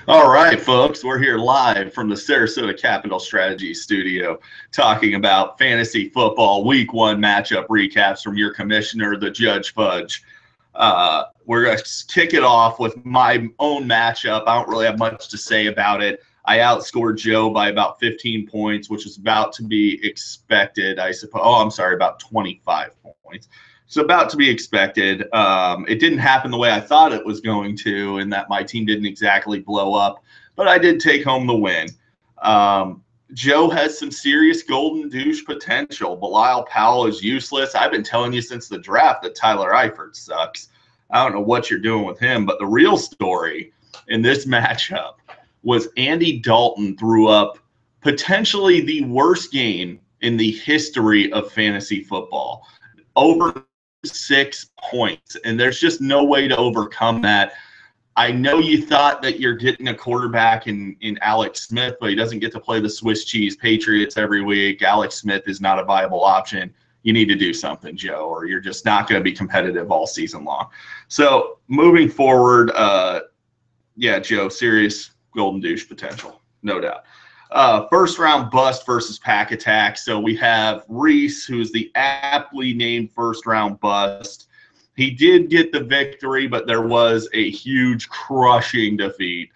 All right, folks, we're here live from the Sarasota Capital Strategy Studio talking about fantasy football week one matchup recaps from your commissioner, the Judge Fudge. We're going to kick it off with my own matchup. I don't really have much to say about it. I outscored Joe by about 15 points, which is about to be expected, I suppose. Oh, I'm sorry, about 25 points. So about to be expected. It didn't happen the way I thought it was going to, in that my team didn't exactly blow up, but I did take home the win. Joe has some serious golden douche potential. Belial Powell is useless. I've been telling you since the draft that Tyler Eifert sucks. I don't know what you're doing with him, but the real story in this matchup was Andy Dalton threw up potentially the worst game in the history of fantasy football. Over 6 points, and there's just no way to overcome that. I know you thought that you're getting a quarterback in Alex Smith, but he doesn't get to play the Swiss cheese Patriots every week. Alex Smith is not a viable option. You need to do something, Joe, or you're just not going to be competitive all season long. So moving forward, yeah, Joe, serious golden douche potential, no doubt. First round bust versus pack attack. So we have Reese, who's the aptly named first round bust. He did get the victory, but there was a huge crushing defeat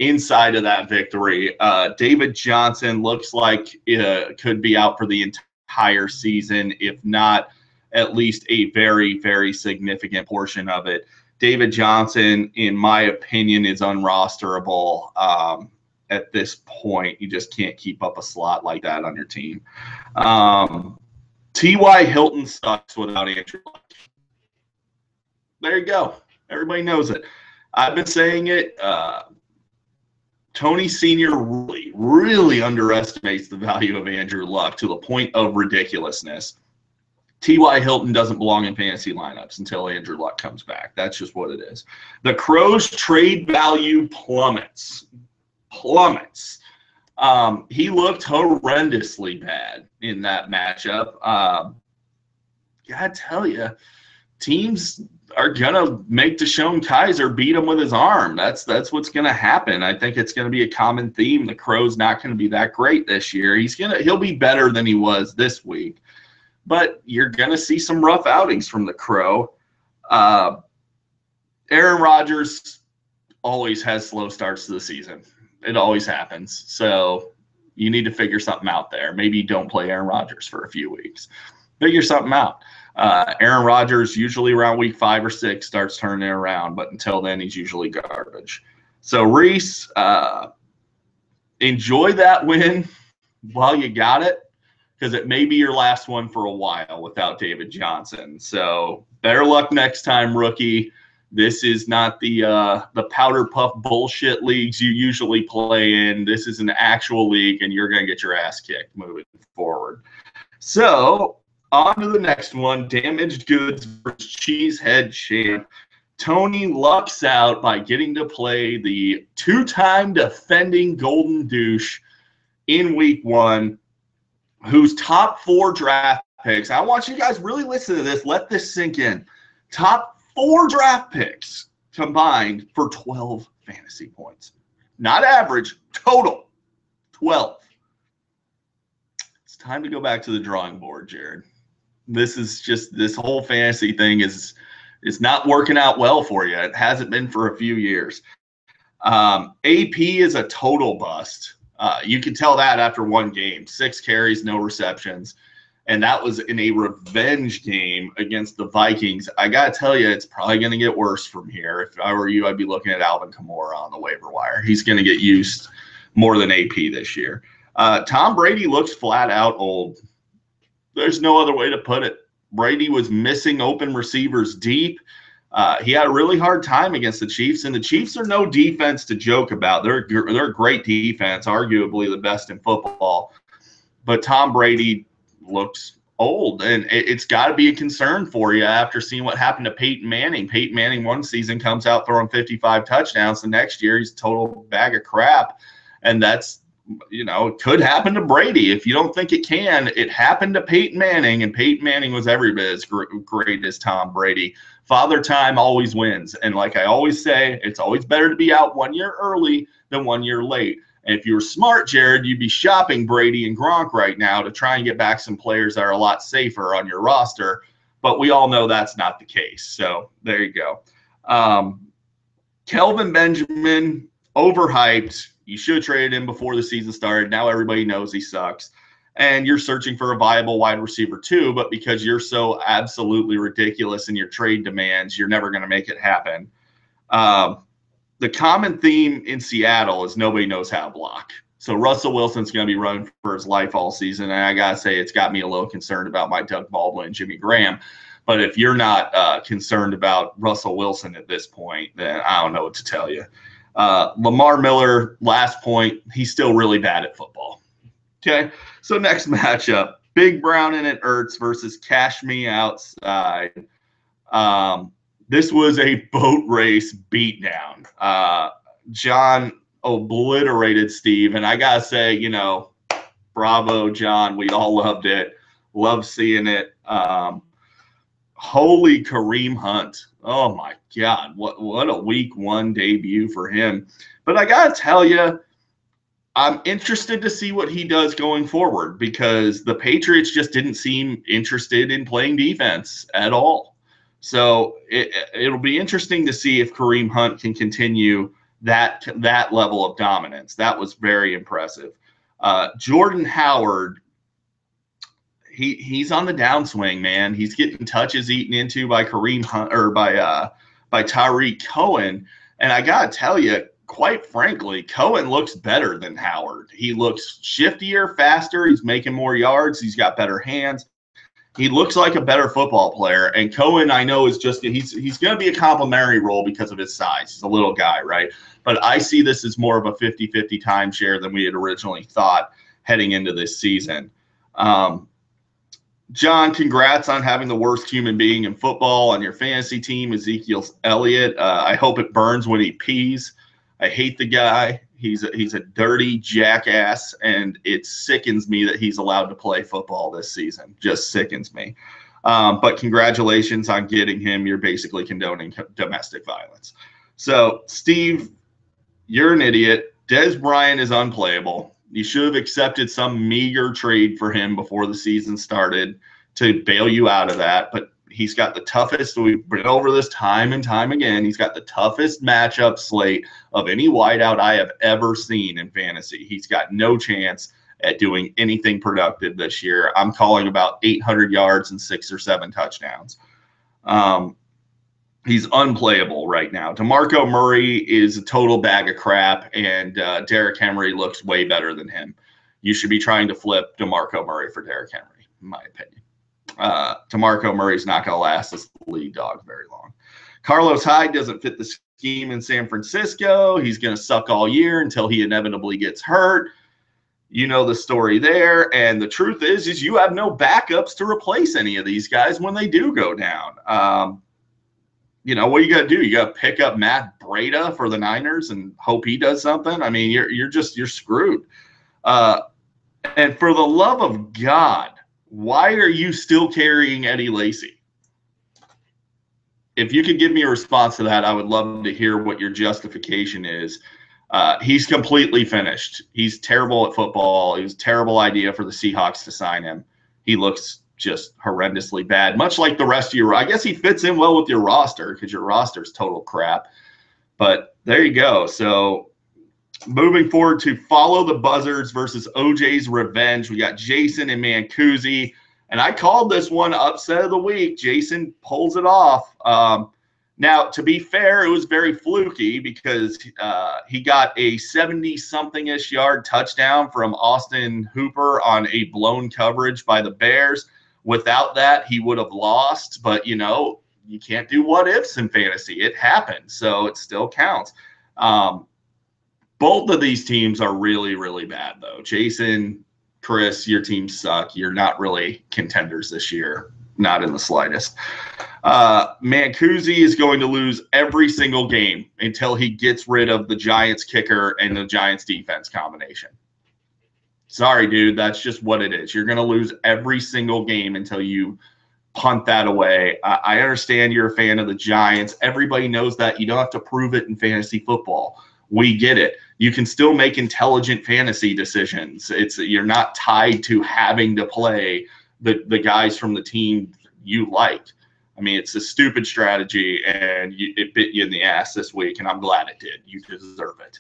inside of that victory. David Johnson looks like it could be out for the entire season, if not at least a very, very significant portion of it. David Johnson, in my opinion, is unrosterable. At this point, you just can't keep up a slot like that on your team. T.Y. Hilton sucks without Andrew Luck. There you go. Everybody knows it. I've been saying it. Tony Sr. really underestimates the value of Andrew Luck to the point of ridiculousness. T.Y. Hilton doesn't belong in fantasy lineups until Andrew Luck comes back. That's just what it is. The Crows' trade value plummets. He looked horrendously bad in that matchup. Gotta tell you, teams are gonna make Deshaun Kaiser beat him with his arm. That's what's gonna happen. I think it's gonna be a common theme. The Crow's not gonna be that great this year. He'll be better than he was this week, but you're gonna see some rough outings from the Crow. Aaron Rodgers always has slow starts to the season. It always happens. So you need to figure something out there. Maybe don't play Aaron Rodgers for a few weeks. Figure something out. Aaron Rodgers usually around week 5 or 6 starts turning it around, but until then he's usually garbage. So Reese, enjoy that win while you got it, because it may be your last one for a while without David Johnson. So better luck next time, rookie. This is not the powder puff bullshit leagues you usually play in. This is an actual league, and you're going to get your ass kicked moving forward. So on to the next one, Damaged Goods versus Cheesehead Champ. Tony lucks out by getting to play the two-time defending Golden Douche in week one, whose top 4 draft picks. I want you guys really listen to this. Let this sink in. Top 4 draft picks combined for 12 fantasy points. Not average, total 12. It's time to go back to the drawing board, Jared. This whole fantasy thing is not working out well for you. It hasn't been for a few years. AP is a total bust. You can tell that after one game. 6 carries, no receptions. And that was in a revenge game against the Vikings. I got to tell you, it's probably going to get worse from here. If I were you, I'd be looking at Alvin Kamara on the waiver wire. He's going to get used more than AP this year. Tom Brady looks flat out old. There's no other way to put it. Brady was missing open receivers deep. He had a really hard time against the Chiefs, and the Chiefs are no defense to joke about. They're a great defense, arguably the best in football. But Tom Brady looks old, and it's got to be a concern for you after seeing what happened to Peyton Manning. Peyton Manning one season comes out throwing 55 touchdowns. The next year, he's a total bag of crap, and that's, it could happen to Brady. If you don't think it can, it happened to Peyton Manning, and Peyton Manning was every bit as great as Tom Brady Father Time always wins. And like I always say, it's always better to be out 1 year early than 1 year late. And if you were smart, Jared, you'd be shopping Brady and Gronk right now to try and get back some players that are a lot safer on your roster. But we all know that's not the case. So there you go. Kelvin Benjamin, overhyped. You should have traded him before the season started. Now everybody knows he sucks. And you're searching for a viable wide receiver too, but because you're so absolutely ridiculous in your trade demands, you're never going to make it happen. The common theme in Seattle is nobody knows how to block. So Russell Wilson's going to be running for his life all season. And I got to say, it's got me a little concerned about my Doug Baldwin and Jimmy Graham. But if you're not concerned about Russell Wilson at this point, then I don't know what to tell you. Lamar Miller, last point, he's still really bad at football. Okay, so next matchup, Big Brown and it Ertz versus Cash Me Outside. This was a boat race beatdown. John obliterated Steve, and I gotta say, you know, bravo, John. We all loved it. Love seeing it. Holy Kareem Hunt. Oh my God. What a week 1 debut for him. But I gotta tell you, I'm interested to see what he does going forward because the Patriots just didn't seem interested in playing defense at all. So it'll be interesting to see if Kareem Hunt can continue that level of dominance. That was very impressive. Jordan Howard, he's on the downswing, man. He's getting touches eaten into by Kareem Hunt or by Tyreek Cohen. And I got to tell you, quite frankly, Cohen looks better than Howard. He looks shiftier, faster. He's making more yards. He's got better hands. He looks like a better football player. And Cohen, I know, is just he's going to be a complimentary role because of his size. He's a little guy, right? But I see this as more of a 50-50 timeshare than we had originally thought heading into this season. John, congrats on having the worst human being in football on your fantasy team, Ezekiel Elliott. I hope it burns when he pees. I hate the guy. He's a dirty jackass, and it sickens me that he's allowed to play football this season. Just sickens me. But congratulations on getting him. You're basically condoning domestic violence. So, Steve, you're an idiot. Des Bryant is unplayable. You should have accepted some meager trade for him before the season started to bail you out of that. But he's got the toughest, we've been over this time and time again, he's got the toughest matchup slate of any wideout I have ever seen in fantasy. He's got no chance at doing anything productive this year. I'm calling about 800 yards and 6 or 7 touchdowns. He's unplayable right now. DeMarco Murray is a total bag of crap, and Derrick Henry looks way better than him. You should be trying to flip DeMarco Murray for Derrick Henry, in my opinion. DeMarco Murray's not going to last as the lead dog very long. Carlos Hyde doesn't fit the scheme in San Francisco. He's going to suck all year until he inevitably gets hurt. You know the story there. And the truth is you have no backups to replace any of these guys when they do go down. You know, what you got to do? You got to pick up Matt Breida for the Niners and hope he does something. I mean, you're screwed. And for the love of God, why are you still carrying Eddie Lacy? If you could give me a response to that, I would love to hear what your justification is. He's completely finished. He's terrible at football. It was a terrible idea for the Seahawks to sign him. He looks just horrendously bad, much like the rest of your – I guess he fits in well with your roster because your roster is total crap. But there you go. So moving forward to Follow the Buzzards versus OJ's Revenge. We got Jason and Mancusi. And I called this one upset of the week. Jason pulls it off. Now, to be fair, it was very fluky because he got a 70-something-ish yard touchdown from Austin Hooper on a blown coverage by the Bears. Without that, he would have lost. But, you know, you can't do what-ifs in fantasy. It happened, so it still counts. Both of these teams are really, really bad, though. Jason, Chris, your teams suck. You're not really contenders this year. Not in the slightest. Mancusi is going to lose every single game until he gets rid of the Giants kicker and the Giants defense combination. Sorry, dude. That's just what it is. You're going to lose every single game until you punt that away. I understand you're a fan of the Giants. Everybody knows that. You don't have to prove it in fantasy football. We get it. You can still make intelligent fantasy decisions. You're not tied to having to play the guys from the team you like. I mean, it's a stupid strategy, and it bit you in the ass this week, and I'm glad it did. You deserve it.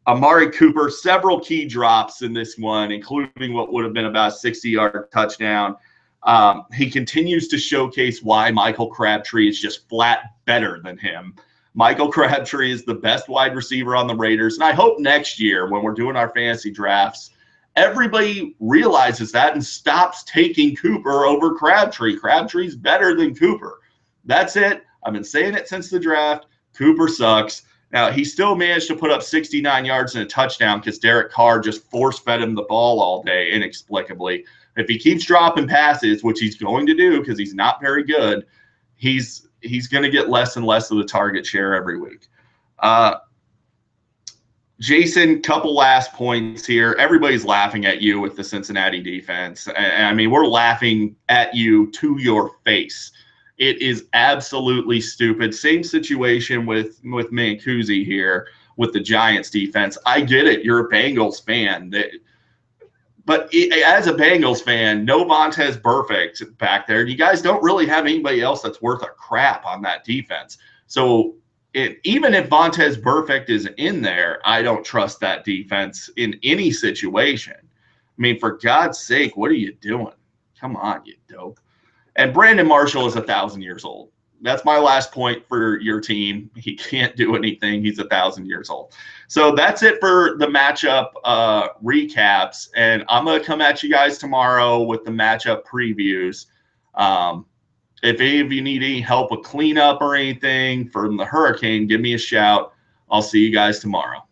Amari Cooper, several key drops in this one, including what would have been about a 60-yard touchdown. He continues to showcase why Michael Crabtree is just flat better than him. Michael Crabtree is the best wide receiver on the Raiders, and I hope next year when we're doing our fantasy drafts, everybody realizes that and stops taking Cooper over Crabtree. Crabtree's better than Cooper. That's it. I've been saying it since the draft. Cooper sucks. Now, he still managed to put up 69 yards and a touchdown because Derek Carr just force-fed him the ball all day inexplicably. If he keeps dropping passes, which he's going to do because he's not very good, he's going to get less and less of the target share every week. Jason, couple last points here. Everybody's laughing at you with the Cincinnati defense. And I mean, we're laughing at you to your face. It is absolutely stupid. Same situation with Mancusi here with the Giants defense. I get it. You're a Bengals fan. But as a Bengals fan, no Vontaze Burfict back there. You guys don't really have anybody else that's worth a crap on that defense. So even if Vontaze Burfict is in there, I don't trust that defense in any situation. I mean, for God's sake, what are you doing? Come on, you dope. And Brandon Marshall is 1,000 years old. That's my last point for your team. He can't do anything. He's 1,000 years old. So that's it for the matchup recaps. And I'm going to come at you guys tomorrow with the matchup previews. If any of you need any help with cleanup or anything from the hurricane, give me a shout. I'll see you guys tomorrow.